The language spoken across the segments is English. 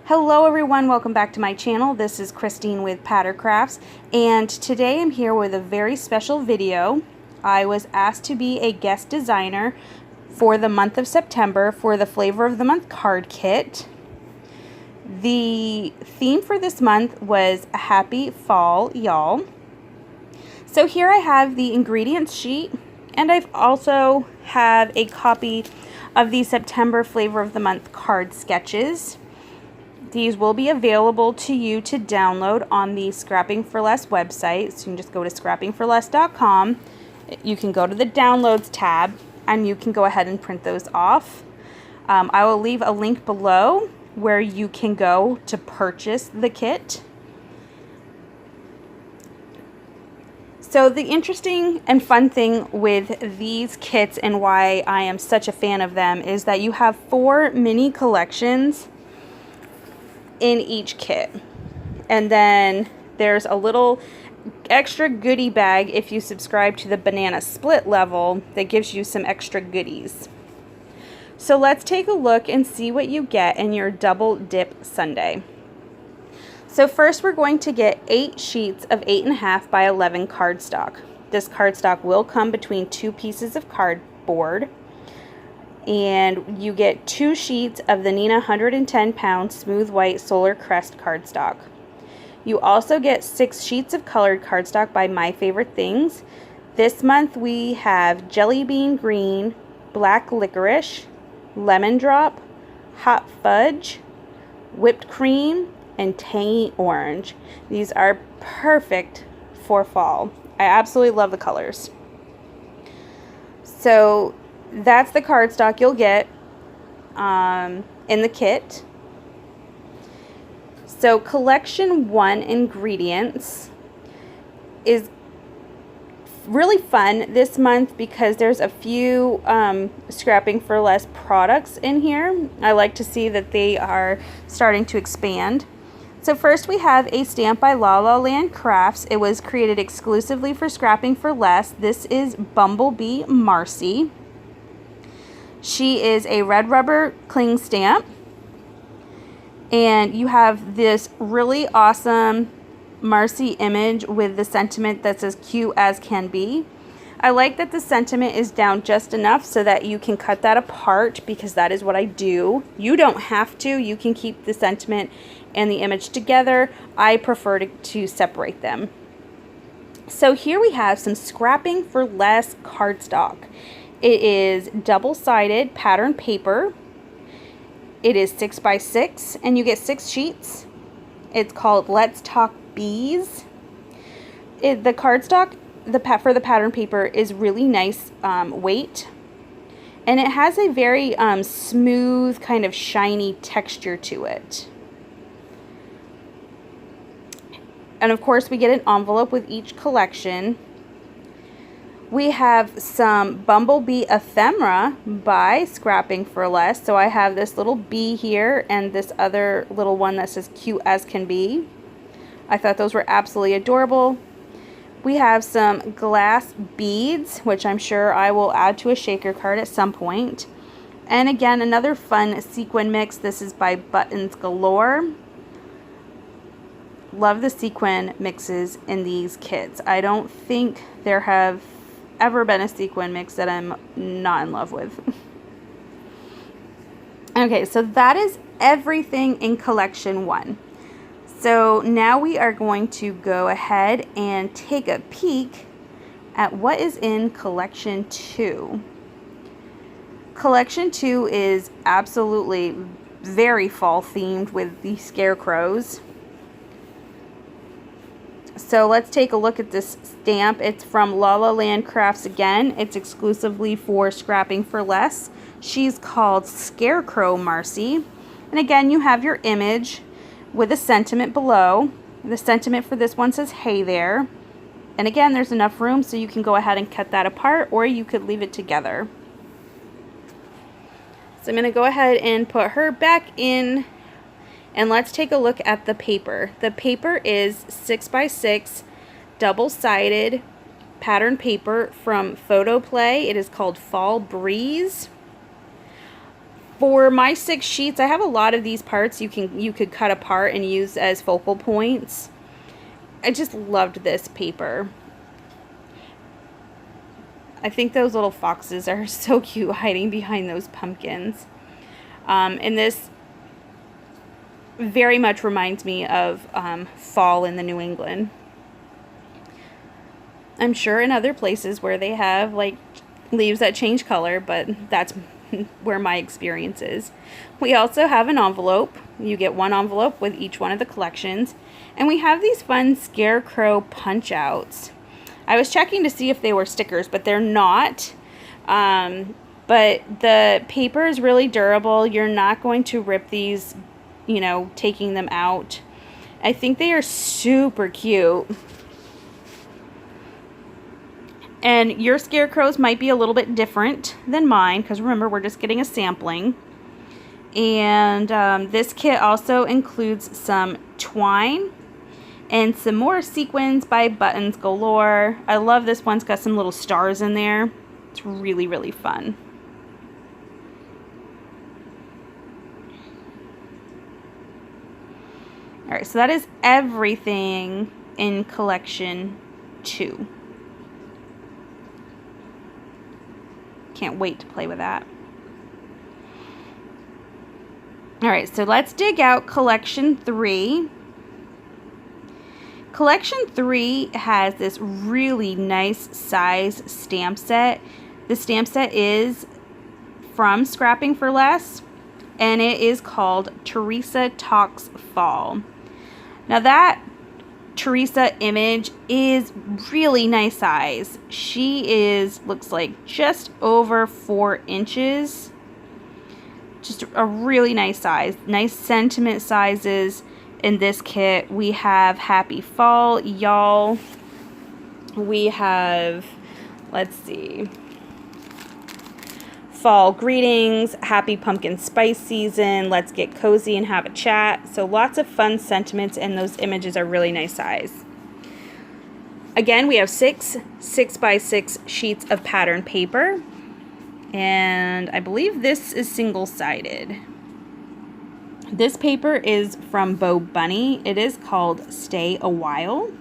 Hello everyone, welcome back to my channel. This is Christine with Pattercrafts, and today I'm here with a very special video. I was asked to be a guest designer for the month of September for the Flavor of the Month card kit. The theme for this month was a happy fall, y'all. So here I have the ingredients sheet, and I've also have a copy of the September Flavor of the Month card sketches. These will be available to you to download on the Scrapping for Less website. So you can just go to scrappingforless.com. You can go to the downloads tab and you can go ahead and print those off. I will leave a link below where you can go to purchase the kit. So the interesting and fun thing with these kits and why I am such a fan of them is that you have 4 mini collections in each kit, and then there's a little extra goodie bag if you subscribe to the banana split level that gives you some extra goodies. So let's take a look and see what you get in your double dip sundae. So first we're going to get 8 sheets of 8.5 by 11 cardstock. This cardstock will come between 2 pieces of cardboard. And you get 2 sheets of the Neenah 110 pound smooth white solar crest cardstock. You also get 6 sheets of colored cardstock by My Favorite Things. This month we have jelly bean green, black licorice, lemon drop, hot fudge, whipped cream, and tangy orange. These are perfect for fall. I absolutely love the colors. So that's the cardstock you'll get in the kit. So collection 1 ingredients is really fun this month because there's a few Scrapping for Less products in here. I like to see that they are starting to expand. So first we have a stamp by La La Land Crafts. It was created exclusively for Scrapping for Less. This is Bumblebee Marcy. She is a red rubber cling stamp. And you have this really awesome Marcy image with the sentiment that's as cute as can be. I like that the sentiment is down just enough so that you can cut that apart, because that is what I do. You don't have to. You can keep the sentiment and the image together. I prefer to separate them. So here we have some Scrapping for Less cardstock. It is double-sided pattern paper. It is 6 by 6 and you get 6 sheets. It's called Let's Talk Bees. The cardstock for the pattern paper is really nice weight, and it has a very smooth kind of shiny texture to it. And of course we get an envelope with each collection. We have some Bumblebee Ephemera by Scrapping for Less. So I have this little bee here and this other little one that says cute as can be. I thought those were absolutely adorable. We have some glass beads, which I'm sure I will add to a shaker card at some point. And again, another fun sequin mix. This is by Buttons Galore. Love the sequin mixes in these kits. I don't think there have ever been a sequin mix that I'm not in love with. Okay, so that is everything in collection 1. So now we are going to go ahead and take a peek at what is in collection 2. Collection 2 is absolutely very fall themed with the scarecrows. So let's take a look at this stamp. It's from La La Land Crafts again. It's exclusively for Scrapping for Less. She's called Scarecrow Marcy. And again, you have your image with a sentiment below. The sentiment for this one says, "Hey there." And again, there's enough room so you can go ahead and cut that apart, or you could leave it together. So I'm going to go ahead and put her back in. And let's take a look at the paper. The paper is 6 by 6 double-sided pattern paper from Photo Play. It is called Fall Breeze. For my 6 sheets, I have a lot of these parts you could cut apart and use as focal points. I just loved this paper. I think those little foxes are so cute hiding behind those pumpkins. And this very much reminds me of fall in the New England. I'm sure in other places where they have like leaves that change color, but that's where my experience is. We also have an envelope. You get one envelope with each one of the collections. And we have these fun scarecrow punch outs. I was checking to see if they were stickers, but they're not. But the paper is really durable. You're not going to rip these, you know, taking them out. I think they are super cute. And your scarecrows might be a little bit different than mine, because remember, we're just getting a sampling. And this kit also includes some twine and some more sequins by Buttons Galore. I love this one. It's got some little stars in there. It's really, really fun. All right, so that is everything in collection 2. Can't wait to play with that. All right, so let's dig out collection 3. Collection 3 has this really nice size stamp set. The stamp set is from Scrapping for Less, and it is called Teresa Talks Fall. Now that Teresa image is really nice size. She looks like just over 4 inches. Just a really nice size. Nice sentiment sizes in this kit. We have Happy Fall, y'all. We have, let's see, Fall Greetings, Happy Pumpkin Spice Season, Let's Get Cozy and Have a Chat. So lots of fun sentiments, and those images are really nice size. Again, we have 6 6x6 sheets of pattern paper, and I believe this is single-sided. This paper is from Bo Bunny. It is called Stay a While.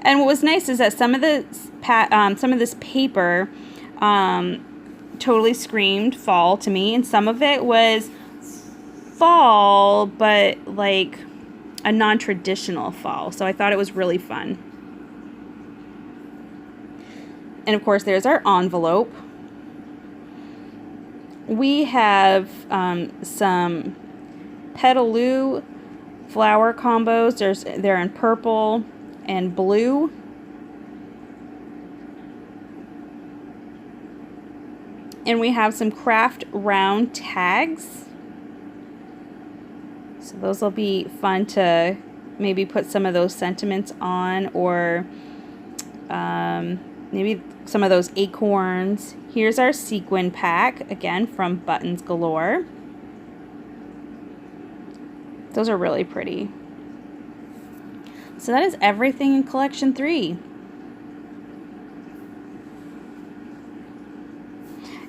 And what was nice is that some of this paper totally screamed fall to me, and some of it was fall, but like a non-traditional fall. So I thought it was really fun. And of course, there's our envelope. We have some Petaloo flower combos. They're in purple and blue. And we have some craft round tags. So those will be fun to maybe put some of those sentiments on, or maybe some of those acorns. Here's our sequin pack, again from Buttons Galore. Those are really pretty. So that is everything in collection 3.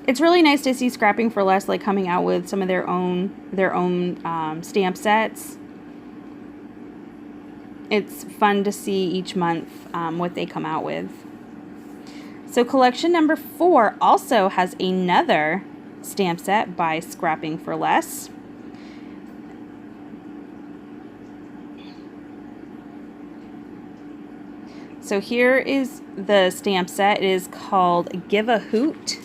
It's really nice to see Scrapping for Less like coming out with some of their own stamp sets. It's fun to see each month what they come out with. So collection number 4 also has another stamp set by Scrapping for Less. So here is the stamp set. It is called Give a Hoot.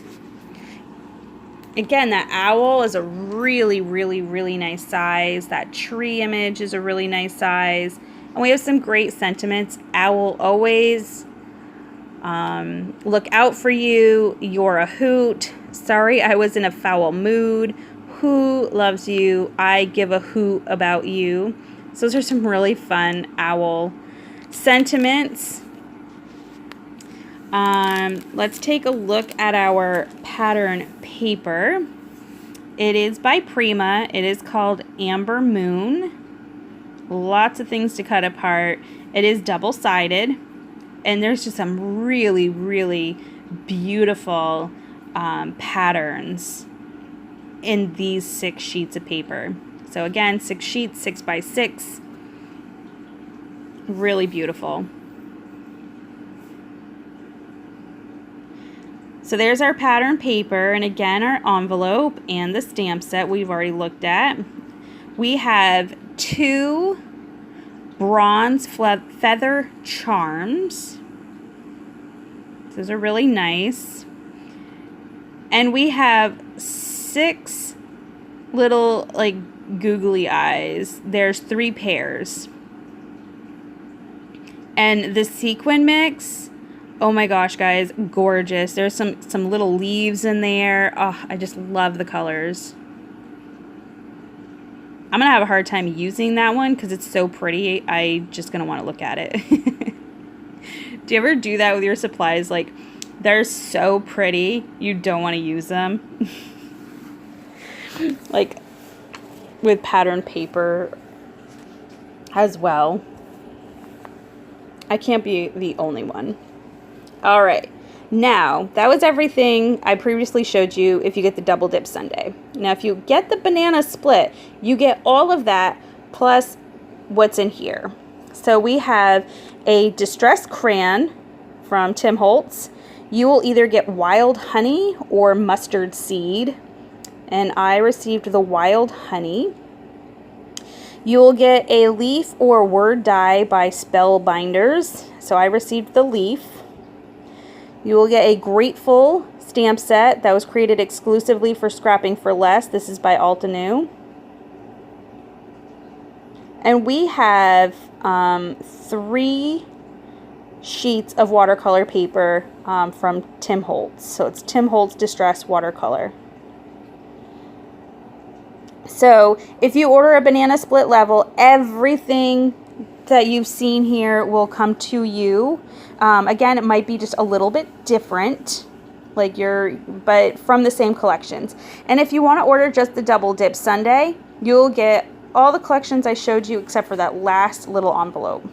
Again, that owl is a really, really, really nice size. That tree image is a really nice size. And we have some great sentiments. Owl always. Look out for you. You're a hoot. Sorry, I was in a foul mood. Who loves you? I give a hoot about you. So those are some really fun owl sentiments. Let's take a look at our pattern paper. It is by Prima. It is called Amber Moon. Lots of things to cut apart. It is double-sided, and there's just some really, really beautiful patterns in these 6 sheets of paper. So again, 6 sheets, 6 by 6. Really beautiful. So there's our pattern paper, and again our envelope and the stamp set we've already looked at. We have 2 bronze feather charms. Those are really nice. And we have 6 little like googly eyes. There's 3 pairs. And the sequin mix, oh my gosh, guys, gorgeous. There's some little leaves in there. Oh, I just love the colors. I'm going to have a hard time using that one because it's so pretty. I just going to want to look at it. Do you ever do that with your supplies? Like, they're so pretty, you don't want to use them. Like, with pattern paper as well. I can't be the only one. All right. Now, that was everything I previously showed you if you get the double dip sundae. Now, if you get the banana split, you get all of that plus what's in here. So we have a distressed crayon from Tim Holtz. You will either get wild honey or mustard seed. And I received the wild honey. You will get a leaf or word die by Spellbinders. So I received the leaf. You will get a Grateful stamp set that was created exclusively for Scrapping for Less. This is by Altenew. And we have 3 sheets of watercolor paper from Tim Holtz. So it's Tim Holtz Distress Watercolor. So if you order a banana split level, everything that you've seen here will come to you. Again, it might be just a little bit different, but from the same collections. And if you want to order just the double dip sundae, you'll get all the collections I showed you except for that last little envelope.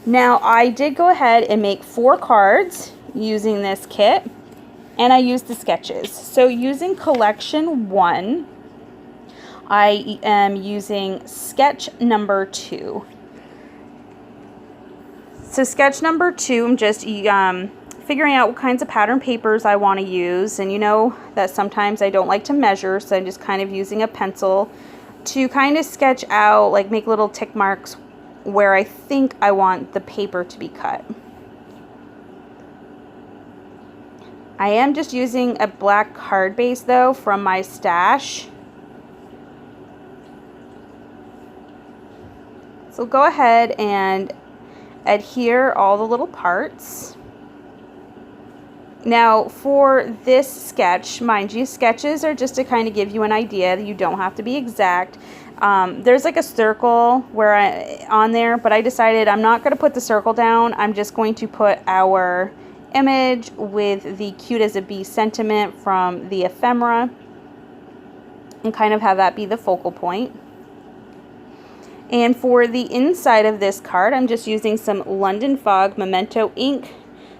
Now, I did go ahead and make 4 cards using this kit, and I used the sketches. So using collection 1, I am using sketch number 2. So sketch number 2, I'm just figuring out what kinds of pattern papers I want to use. And you know that sometimes I don't like to measure, so I'm just kind of using a pencil to kind of sketch out, like make little tick marks where I think I want the paper to be cut. I am just using a black card base though from my stash. So go ahead and adhere all the little parts. Now for this sketch, mind you, sketches are just to kind of give you an idea. You don't have to be exact. There's like a circle on there, but I decided I'm not going to put the circle down. I'm just going to put our image with the cute as a bee sentiment from the ephemera and kind of have that be the focal point. And for the inside of this card, I'm just using some London Fog Memento ink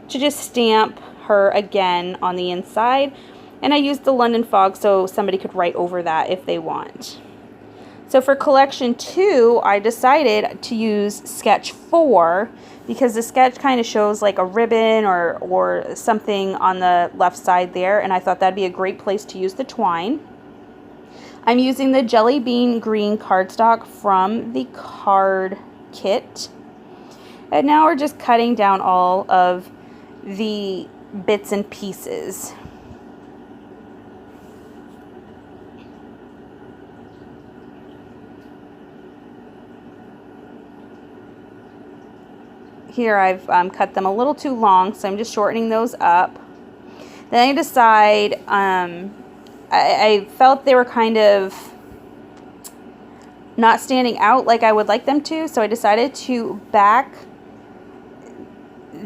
to just stamp her again on the inside. And I used the London Fog so somebody could write over that if they want. So for collection 2, I decided to use sketch 4 because the sketch kind of shows like a ribbon or something on the left side there. And I thought that'd be a great place to use the twine. I'm using the Jelly Bean Green cardstock from the card kit. And now we're just cutting down all of the bits and pieces. Here I've cut them a little too long, so I'm just shortening those up. Then I decide, I felt they were kind of not standing out like I would like them to, so I decided to back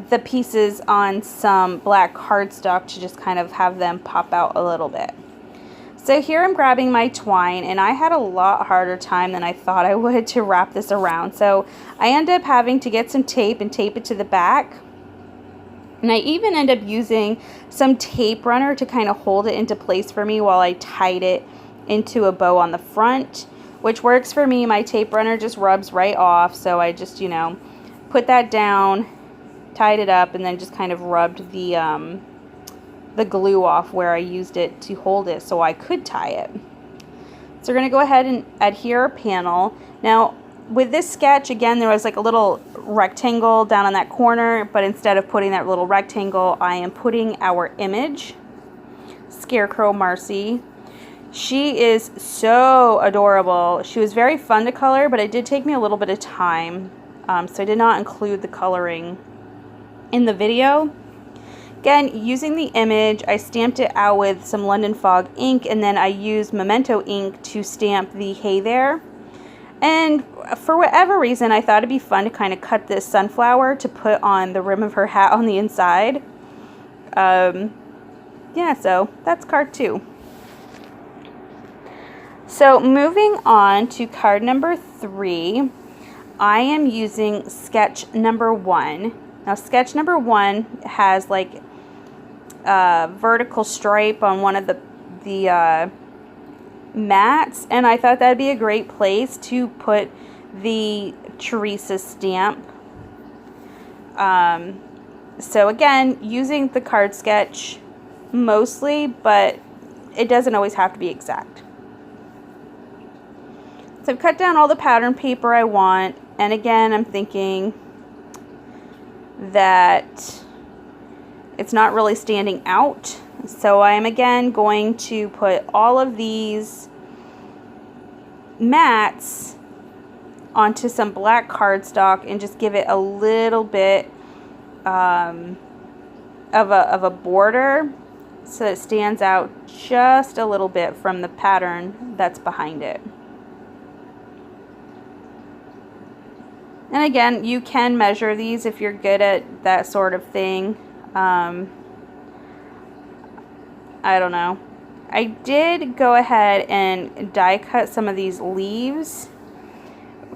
the pieces on some black cardstock to just kind of have them pop out a little bit. So here I'm grabbing my twine, and I had a lot harder time than I thought I would to wrap this around. So I ended up having to get some tape and tape it to the back. And I even end up using some tape runner to kind of hold it into place for me while I tied it into a bow on the front, which works for me. My tape runner just rubs right off, so I just, you know, put that down, tied it up, and then just kind of rubbed the glue off where I used it to hold it so I could tie it. So we're going to go ahead and adhere our panel. Now, with this sketch, again, there was like a little rectangle down on that corner, but instead of putting that little rectangle, I am putting our image, Scarecrow Marcy. She is so adorable. She was very fun to color, but it did take me a little bit of time, so I did not include the coloring in the video. Again, using the image, I stamped it out with some London Fog ink, and then I used Memento ink to stamp the hey there. And for whatever reason, I thought it'd be fun to kind of cut this sunflower to put on the rim of her hat on the inside. Yeah, so that's card 2. So moving on to card number 3, I am using sketch number 1. Now sketch number 1 has like a vertical stripe on one of the mats, and I thought that'd be a great place to put the Teresa stamp. So again, using the card sketch mostly, but it doesn't always have to be exact. So I've cut down all the pattern paper I want, and again, I'm thinking that it's not really standing out. So I am again going to put all of these mats onto some black cardstock and just give it a little bit of a border so it stands out just a little bit from the pattern that's behind it. And again, you can measure these if you're good at that sort of thing. I don't know. I did go ahead and die cut some of these leaves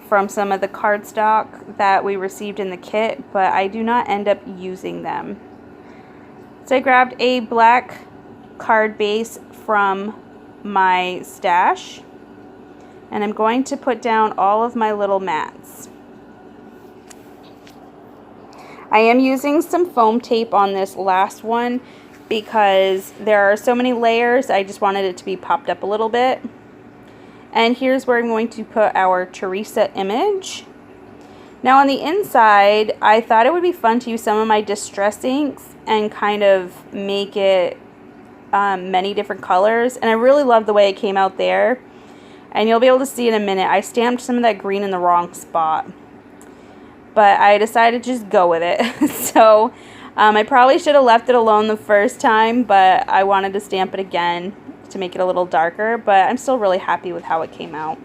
from some of the cardstock that we received in the kit, but I do not end up using them. So I grabbed a black card base from my stash, and I'm going to put down all of my little mats. I am using some foam tape on this last one because there are so many layers. I just wanted it to be popped up a little bit. And here's where I'm going to put our Teresa image. Now on the inside, I thought it would be fun to use some of my distress inks and kind of make it many different colors. And I really love the way it came out there. And you'll be able to see in a minute, I stamped some of that green in the wrong spot. But I decided to just go with it. So I probably should have left it alone the first time, but I wanted to stamp it again to make it a little darker, but I'm still really happy with how it came out.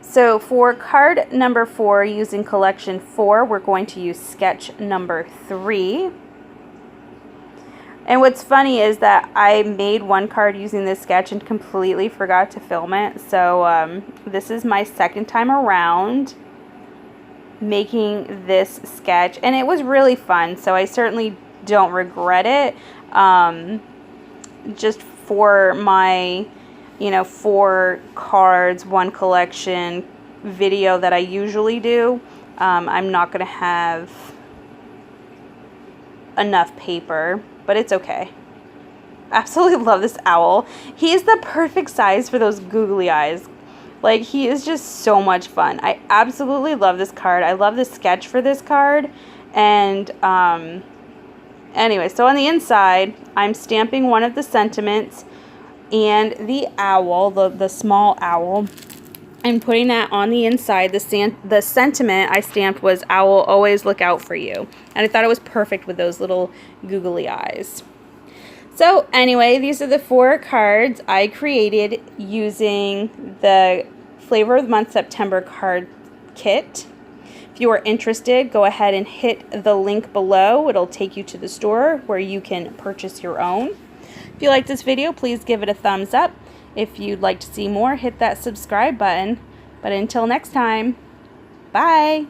So for card number 4, using collection 4, we're going to use sketch number 3. And what's funny is that I made one card using this sketch and completely forgot to film it. So this is my second time around making this sketch, and it was really fun, so I certainly don't regret it. Just for my, 4 cards, 1 collection video that I usually do, I'm not going to have enough paper, but it's okay. Absolutely love this owl. He's the perfect size for those googly eyes. Like, he is just so much fun. I absolutely love this card. I love the sketch for this card. And anyway, so on the inside, I'm stamping one of the sentiments and the owl, the small owl. I'm putting that on the inside. The sentiment I stamped was, "Owl, always look out for you." And I thought it was perfect with those little googly eyes. So anyway, these are the 4 cards I created using the Flavor of the Month September card kit. If you are interested, go ahead and hit the link below. It'll take you to the store where you can purchase your own. If you like this video, please give it a thumbs up. If you'd like to see more, hit that subscribe button. But until next time, bye!